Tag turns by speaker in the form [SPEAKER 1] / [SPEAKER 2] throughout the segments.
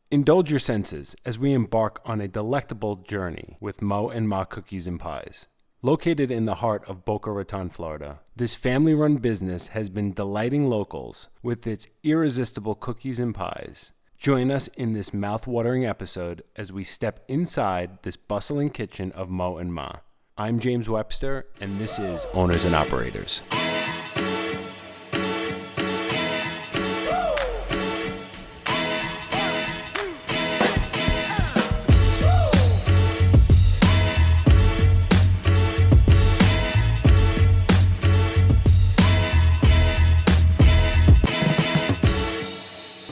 [SPEAKER 1] Indulge your senses as we embark on a delectable journey with MO&MA Cookies and Pies. Located in the heart of Boca Raton, Florida, this family-run business has been delighting locals with its irresistible cookies and pies. Join us in this mouth-watering episode as we step inside this bustling kitchen of Mo&Ma. I'm James Webster, and this is Owners and Operators.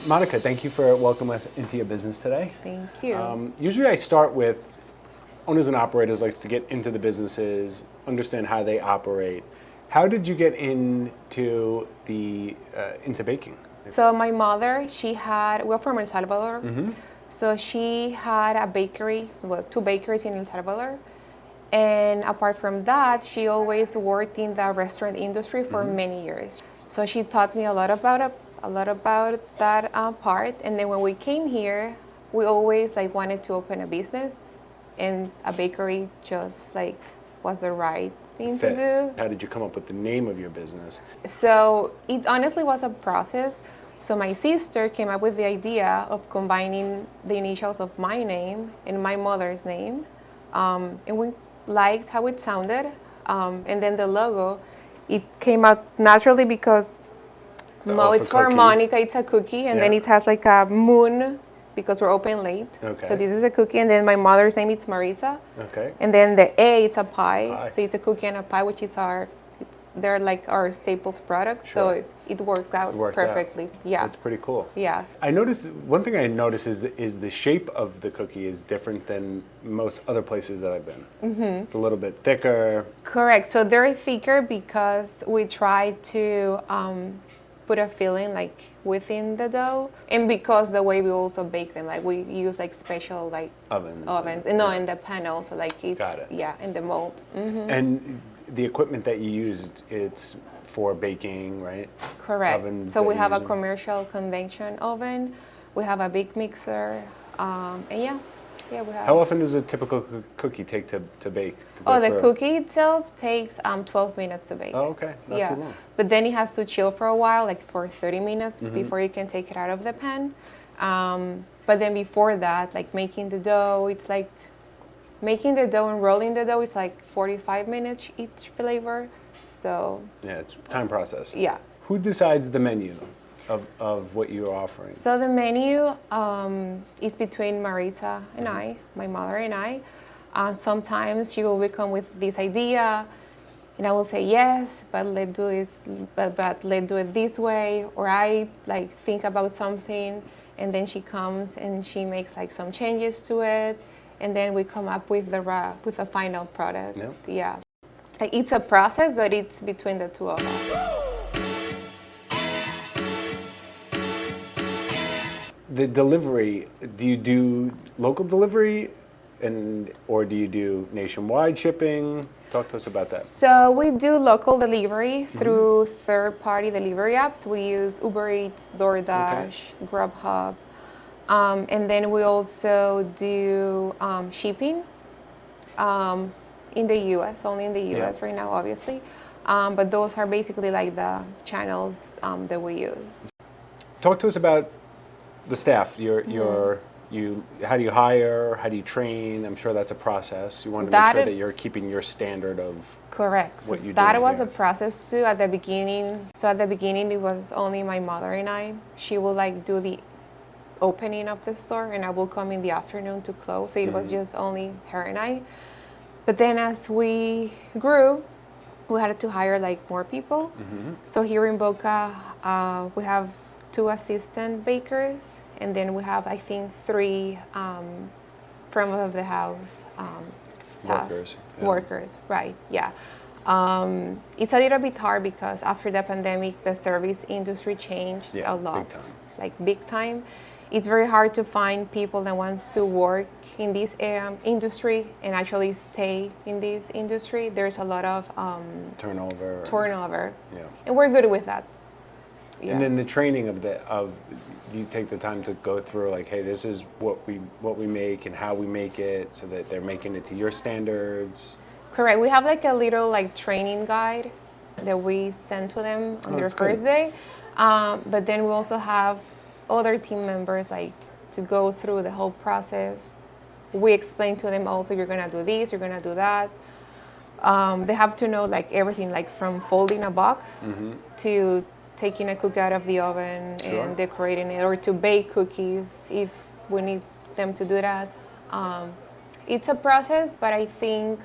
[SPEAKER 1] Monica, thank you for welcoming us into your business today.
[SPEAKER 2] Thank you.
[SPEAKER 1] Usually I start with owners and operators likes to get into the businesses, understand how they operate. How did you get into baking?
[SPEAKER 2] So my mother, we're from El Salvador.
[SPEAKER 1] Mm-hmm.
[SPEAKER 2] So she had a bakery, two bakeries in El Salvador. And apart from that, she always worked in the restaurant industry for many years. So she taught me a lot about that part. And then when we came here, we always wanted to open a business, and a bakery just was the right thing to do.
[SPEAKER 1] How did you come up with the name of your business?
[SPEAKER 2] So it honestly was a process. So my sister came up with the idea of combining the initials of my name and my mother's name, and we liked how it sounded. And then the logo, it came out naturally because Mo, it's for Monica, it's a cookie, and then it has a moon because we're open late.
[SPEAKER 1] Okay.
[SPEAKER 2] So this is a cookie, and then my mother's name is Marisa.
[SPEAKER 1] Okay.
[SPEAKER 2] And then the A, it's a pie. So it's a cookie and a pie, which is they're our staples product.
[SPEAKER 1] Sure.
[SPEAKER 2] So it worked out perfectly. Yeah.
[SPEAKER 1] That's pretty cool.
[SPEAKER 2] Yeah.
[SPEAKER 1] One thing I noticed is the shape of the cookie is different than most other places that I've been. Mm-hmm. It's a little bit thicker.
[SPEAKER 2] Correct. So they're thicker because we try to put a filling within the dough, and because the way we also bake them, we use special
[SPEAKER 1] ovens.
[SPEAKER 2] In the pan also, it's
[SPEAKER 1] Got it.
[SPEAKER 2] in the molds. Mm-hmm.
[SPEAKER 1] And the equipment that you use, it's for baking, right?
[SPEAKER 2] Correct.
[SPEAKER 1] Ovens
[SPEAKER 2] so we have a commercial convection oven, we have a big mixer, and we have.
[SPEAKER 1] How often does a typical cookie take to bake?
[SPEAKER 2] The cookie itself takes 12 minutes to bake.
[SPEAKER 1] Oh, okay. Not too long.
[SPEAKER 2] But then it has to chill for a while, for 30 minutes before you can take it out of the pan. But then before that, making the dough, it's making the dough and rolling the dough, it's 45 minutes each flavor. So
[SPEAKER 1] yeah, it's a time process.
[SPEAKER 2] Yeah.
[SPEAKER 1] Who decides the menu of what you're offering?
[SPEAKER 2] So the menu, it's between Marisa and I, my mother and I. Sometimes she will come with this idea, and I will say yes, but let's do it this way. Or I think about something, and then she comes and she makes some changes to it, and then we come up with the final product. Yeah. It's a process, but it's between the two of us.
[SPEAKER 1] The delivery, do you do local delivery or do you do nationwide shipping? Talk to us about that.
[SPEAKER 2] So we do local delivery through third-party delivery apps. We use Uber Eats, DoorDash, Grubhub, and then we also do shipping in the U.S., only in the U.S. right now, obviously. But those are basically the channels that we use.
[SPEAKER 1] Talk to us about the staff. How do you hire? How do you train? I'm sure that's a process. You want to make sure that you're keeping your standard of
[SPEAKER 2] correct.
[SPEAKER 1] What you do.
[SPEAKER 2] That was a process too at the beginning. So at the beginning, it was only my mother and I. She will do the opening of the store, and I will come in the afternoon to close. So it was just only her and I. But then as we grew, we had to hire like more people. Mm-hmm. So here in Boca, we have 2 assistant bakers, and then we have, I think, 3 front of the house staff. Workers, right, yeah. It's a little bit hard because after the pandemic, the service industry changed a lot, big time. It's very hard to find people that wants to work in this industry and actually stay in this industry. There's a lot of
[SPEAKER 1] turnover.
[SPEAKER 2] Yeah. And we're good with that. Yeah.
[SPEAKER 3] And then the training of you take the time to go through like, hey, this is what we make and how we make it, so that they're making it to your standards.
[SPEAKER 2] Correct. We have like a little like training guide that we send to them on their first day. But then we also have other team members like to go through the whole process. We explain to them also, you're gonna do this, you're gonna do that. They have to know like everything, like from folding a box to taking a cookie out of the oven and decorating it, or to bake cookies if we need them to do that. It's a process, but I think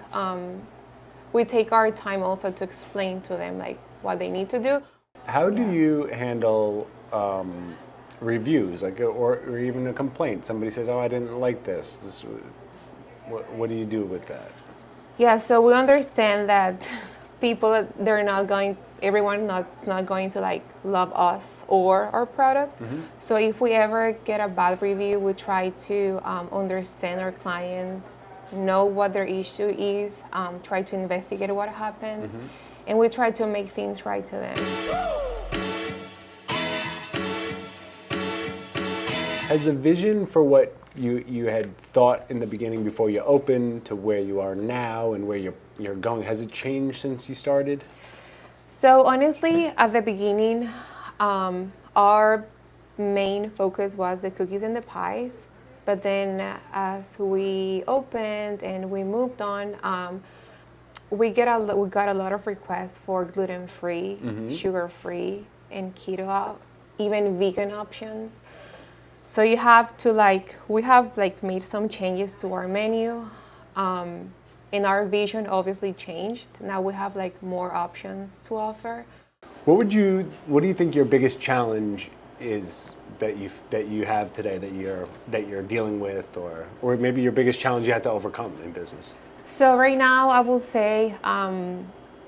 [SPEAKER 2] we take our time also to explain to them like what they need to do.
[SPEAKER 3] How do you handle reviews, like, or even a complaint? Somebody says, "Oh, I didn't like this." What do you do with that?
[SPEAKER 2] Yeah, so we understand that people, everyone's not going to like love us or our product. So if we ever get a bad review, we try to understand our client, know what their issue is, try to investigate what happened, and we try to make things right to them.
[SPEAKER 3] Has the vision for what you had thought in the beginning before you opened to where you are now and where you're going, has it changed since you started?
[SPEAKER 2] So honestly, at the beginning, our main focus was the cookies and the pies. But then as we opened and we moved on, we got a lot of requests for gluten-free, sugar-free, and keto, even vegan options. So you have to we have made some changes to our menu, and our vision obviously changed. Now we have more options to offer.
[SPEAKER 3] What do you think your biggest challenge is that you have today that you're dealing with, or maybe your biggest challenge you had to overcome in business?
[SPEAKER 2] So right now I will say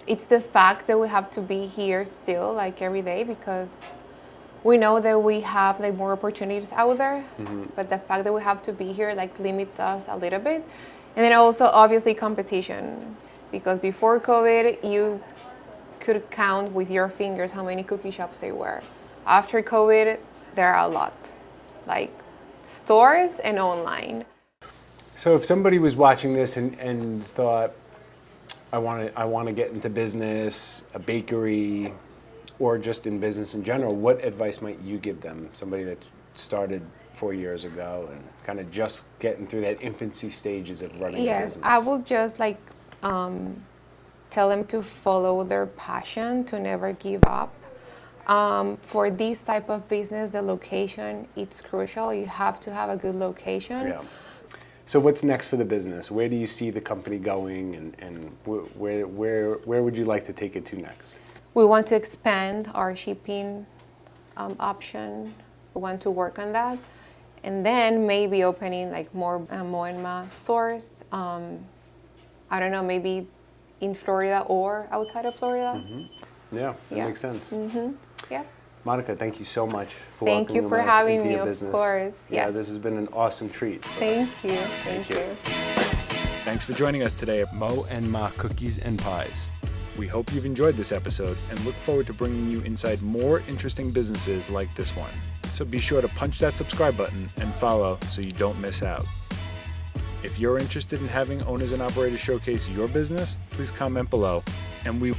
[SPEAKER 2] it's the fact that we have to be here still every day, because we know that we have more opportunities out there, but the fact that we have to be here limits us a little bit. And then also obviously competition, because before COVID you could count with your fingers how many cookie shops there were. After COVID, there are a lot, stores and online.
[SPEAKER 3] So if somebody was watching this and thought, I want to get into business, a bakery, or just in business in general, what advice might you give them? Somebody that started 4 years ago and kind of just getting through that infancy stages of running a business.
[SPEAKER 2] I will just tell them to follow their passion, to never give up. For this type of business, the location, it's crucial. You have to have a good location.
[SPEAKER 3] Yeah. So what's next for the business? Where do you see the company going, and where would you like to take it to next?
[SPEAKER 2] We want to expand our shipping option. We want to work on that. And then maybe opening more MO&MA stores. I don't know, maybe in Florida or outside of Florida.
[SPEAKER 3] Yeah, that makes sense.
[SPEAKER 2] Yeah.
[SPEAKER 3] Monica, thank you so much for
[SPEAKER 2] Thank you for having me, of course.
[SPEAKER 3] Yeah,
[SPEAKER 2] yes.
[SPEAKER 3] This has been an awesome treat.
[SPEAKER 2] Thank you. Thank you.
[SPEAKER 4] Thanks for joining us today at
[SPEAKER 1] MO&MA Cookies and Pies.
[SPEAKER 4] We hope you've enjoyed this episode and look forward to bringing you inside more interesting businesses like this one. So be sure to punch that subscribe button and follow so you don't miss out. If you're interested in having owners and operators showcase your business, please comment below, and we